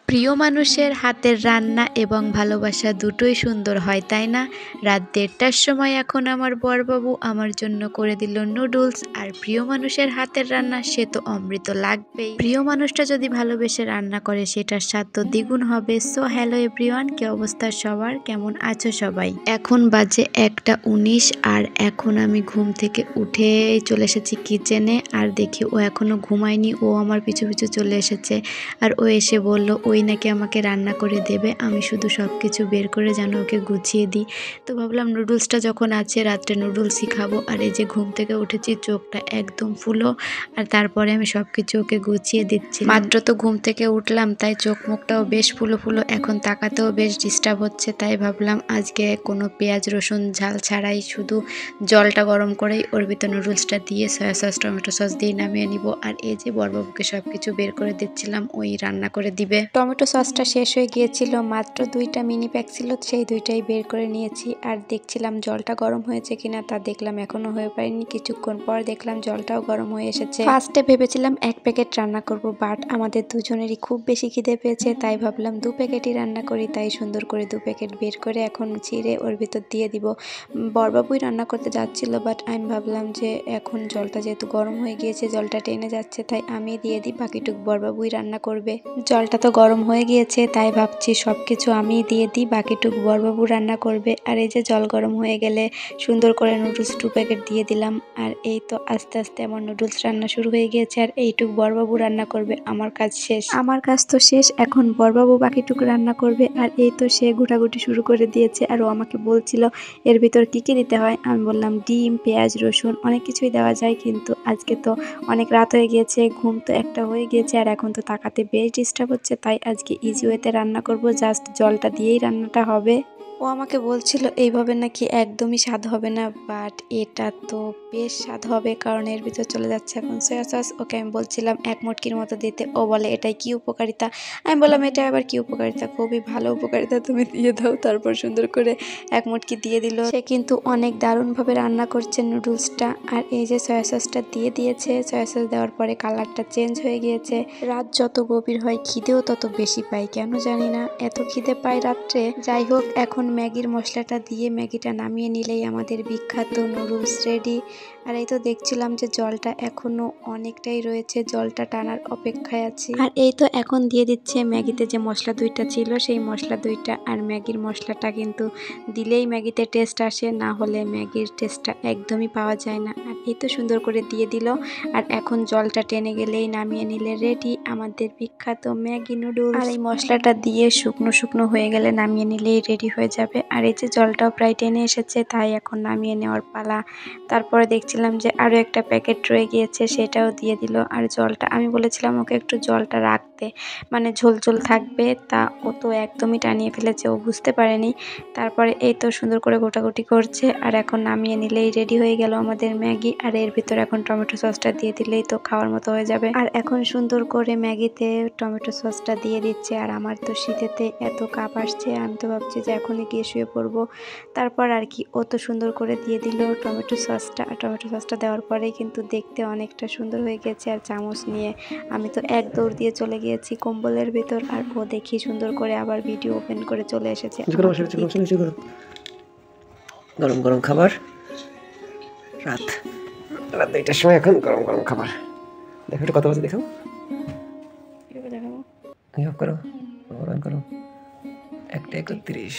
প্রিয় মানুষের হাতের রান্না এবং ভালোবাসা দুটোই সুন্দর হয়, তাই না? রাত ১:৩০টার সময় এখন আমার বরবাবু আমার জন্য করে দিল নুডলস। আর প্রিয় মানুষের হাতের রান্না সে তো অমৃত লাগবেই। প্রিয় মানুষটা যদি ভালোবেসে রান্না করে সেটার স্বাদ তো দ্বিগুণ হবে। সো হ্যালো এভরিওয়ান, কি অবস্থা সবার, কেমন আছো সবাই? এখন বাজে ১:১৯ আর এখন আমি ঘুম থেকে উঠে চলে এসেছি কিচেনে। আর দেখি ও এখনো ঘুমায়নি, ও আমার পিছু পিছু চলে এসেছে। আর ও এসে বলল ওই নাকি আমাকে রান্না করে দেবে, আমি শুধু সব কিছু বের করে যেন ওকে গুছিয়ে দিই। তো ভাবলাম নুডলসটা যখন আছে রাত্রে নুডলসই খাবো। আর এই যে ঘুম থেকে উঠেছি, চোখটা একদম ফুলো। আর তারপরে আমি সব কিছু ওকে গুছিয়ে দিচ্ছি। মাত্র তো ঘুম থেকে উঠলাম, তাই চোখ মুখটাও বেশ ফুলো ফুলো, এখন তাকাতেও বেশ ডিস্টার্ব হচ্ছে। তাই ভাবলাম আজকে কোনো পেঁয়াজ রসুন ঝাল ছাড়াই শুধু জলটা গরম করেই ওর ভিতর নুডলসটা দিয়ে সয়া সস টমেটো সস দিয়ে নামিয়ে নিব। আর এই যে বরবাবুকে সব কিছু বের করে দিচ্ছিলাম, ওই রান্না করে দিবে। টমেটো সসটা শেষ হয়ে গিয়েছিল, মাত্র 2টা মিনি প্যাক ছিল, সেই 2টাই বের করে নিয়েছি। আর দেখছিলাম জলটা গরম হয়েছে কিনা, তা দেখলাম এখনো হয়ে পারেনি। কিছুক্ষণ পর দেখলাম জলটাও গরম হয়ে এসেছে। ফার্স্টে ভেবেছিলাম 1 প্যাকেট রান্না করব, বাট আমাদের দুজনেরই খুব বেশি খিদে পেয়েছে, তাই ভাবলাম 2 প্যাকেটই রান্না করি। তাই সুন্দর করে 2 প্যাকেট বের করে এখন ছিঁড়ে ওর ভিতর দিয়ে দিব। বরবাবুই রান্না করতে যাচ্ছিল, বাট আমি ভাবলাম যে এখন জলটা যেহেতু গরম হয়ে গিয়েছে, জলটা টেনে যাচ্ছে, তাই আমি দিয়ে দিই, বাকিটুকু বরবাবুই রান্না করবে। জলটা তো গরম হয়ে গিয়েছে, তাই ভাবছি সবকিছু আমি দিয়ে দিই, বাকিটুকু বরবাবু রান্না করবে। আর এই যে জল গরম হয়ে গেলে সুন্দর করে নুডলস 2 প্যাকেট দিয়ে দিলাম। আর এই তো আস্তে আস্তে আমার নুডলস রান্না শুরু হয়ে গিয়েছে। আর এইটুকু বরবাবু রান্না করবে, আমার কাজ শেষ। আমার কাজ তো শেষ, এখন বরবাবু বাকিটুকু রান্না করবে। আর এই তো সে ঘুটাঘুটি শুরু করে দিয়েছে। আর ও আমাকে বলছিল এর ভিতর কি কি দিতে হয়। আমি বললাম ডিম, পেঁয়াজ, রসুন, অনেক কিছুই দেওয়া যায়, কিন্তু আজকে তো অনেক রাত হয়ে গিয়েছে, ঘুম তো একটা হয়ে গিয়েছে, আর এখন তো তাকাতে বেশ ডিস্টার্ব হচ্ছে, তাই আজকে ইজি ওয়েতে রান্না করব, জাস্ট জলটা দিয়েই রান্নাটা হবে। ও আমাকে বলছিল এইভাবে নাকি একদমই স্বাদ হবে না, বাট এটা তো বেশ স্বাদ হবে, কারণ এর ভিতর চলে যাচ্ছে এখন সয়া সস। ওকে আমি বলছিলাম 1 মুটকির মতো দিতে, ও বলে এটাই কি উপকারিতা। আমি বললাম এটা আবার কি উপকারিতা, খুবই ভালো উপকারিতা, তুমি দিয়ে দাও। তারপর সুন্দর করে 1 মুটকি দিয়ে দিল। সে কিন্তু অনেক দারুণভাবে রান্না করছে নুডলসটা। আর এই যে সয়া সসটা দিয়ে দিয়েছে, সয়া সস দেওয়ার পরে কালারটা চেঞ্জ হয়ে গিয়েছে। রাত যত গভীর হয় খিদেও তত বেশি পাই, কেন জানি না এত খিদে পাই রাত্রে। যাই হোক, এখন ম্যাগির মশলাটা দিয়ে ম্যাগিটা নামিয়ে নিলেই আমাদের বিখ্যাত নুডলস রেডি। আর এই তো দেখছিলাম যে জলটা এখনো অনেকটাই রয়েছে, জলটা টানার অপেক্ষায় আছি। আর এই তো এখন দিয়ে দিচ্ছে ম্যাগিতে যে মশলা 2টা ছিল, সেই মশলা 2টা। আর ম্যাগির মশলাটা কিন্তু দিলেই ম্যাগিতে টেস্ট আসে, না হলে ম্যাগির টেস্টটা একদমই পাওয়া যায় না। আর এই তো সুন্দর করে দিয়ে দিল। আর এখন জলটা টেনে গেলেই নামিয়ে নিলে রেডি আমাদের বিখ্যাত ম্যাগি নুডলস। আর এই মশলাটা দিয়ে শুকনো শুকনো হয়ে গেলে নামিয়ে নিলেই রেডি হয়ে যাবে। আর এই যে জলটাও প্রায় টেনে এসেছে, তাই এখন নামিয়ে নেওয়ার পালা। তারপরে দেখছিলাম যে আরও একটা প্যাকেট রয়ে গিয়েছে, সেটাও দিয়ে দিল। আর জলটা আমি বলেছিলাম ওকে একটু জলটা রাখতে, মানে ঝোল ঝোল থাকবে, তা ও তো একদমই টানিয়ে ফেলেছে, ও বুঝতে পারেনি। তারপরে এই তো সুন্দর করে গোটাগুটি করছে। আর এখন নামিয়ে নিলেই রেডি হয়ে গেল আমাদের ম্যাগি। আর এর ভিতর এখন টমেটো সসটা দিয়ে দিলেই তো খাওয়ার মতো হয়ে যাবে। আর এখন সুন্দর করে ম্যাগিতে টমেটো সসটা দিয়ে দিচ্ছে। আর আমার তো শীতেতে এত কাপ আসছে, আমি তো ভাবছি যে এখনই গিয়ে শুয়ে পড়বো। তারপর আর কি ও তো সুন্দর করে দিয়ে দিল টমেটো সসটা। আর টমেটো সসটা দেওয়ার পরেই কিন্তু দেখতে অনেকটা সুন্দর হয়ে গেছে। আর চামচ নিয়ে আমি তো এক দৌড় দিয়ে চলে গিয়েছি কম্বলের ভিতর। আর ও দেখি সুন্দর করে আবার ভিডিও ওপেন করে চলে এসেছে। গরম গরম খাবার, রাত 2টার সময় এখন গরম গরম খাবার। দেখো একটু কত বাজে, দেখো অফ করো, অন করো। 1:31।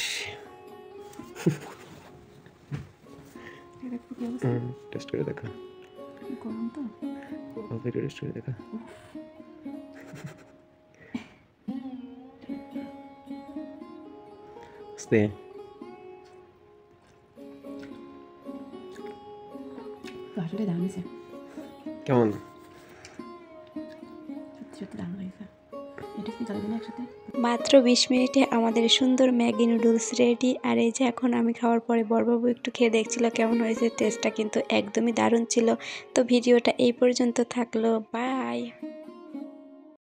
টেস্ট করে দেখো, ভিডিও টেস্ট করে দেখো। আস্তে কেমন? মাত্র 20 মিনিটে আমাদের সুন্দর ম্যাগি নুডলস রেডি। আর এই যে এখন আমি খাওয়ার পরে বরবাবু একটু খেয়ে দেখছিল কেমন হয়েছে, টেস্টটা কিন্তু একদমই দারুণ ছিল। তো ভিডিওটা এই পর্যন্ত থাকলো, বাই।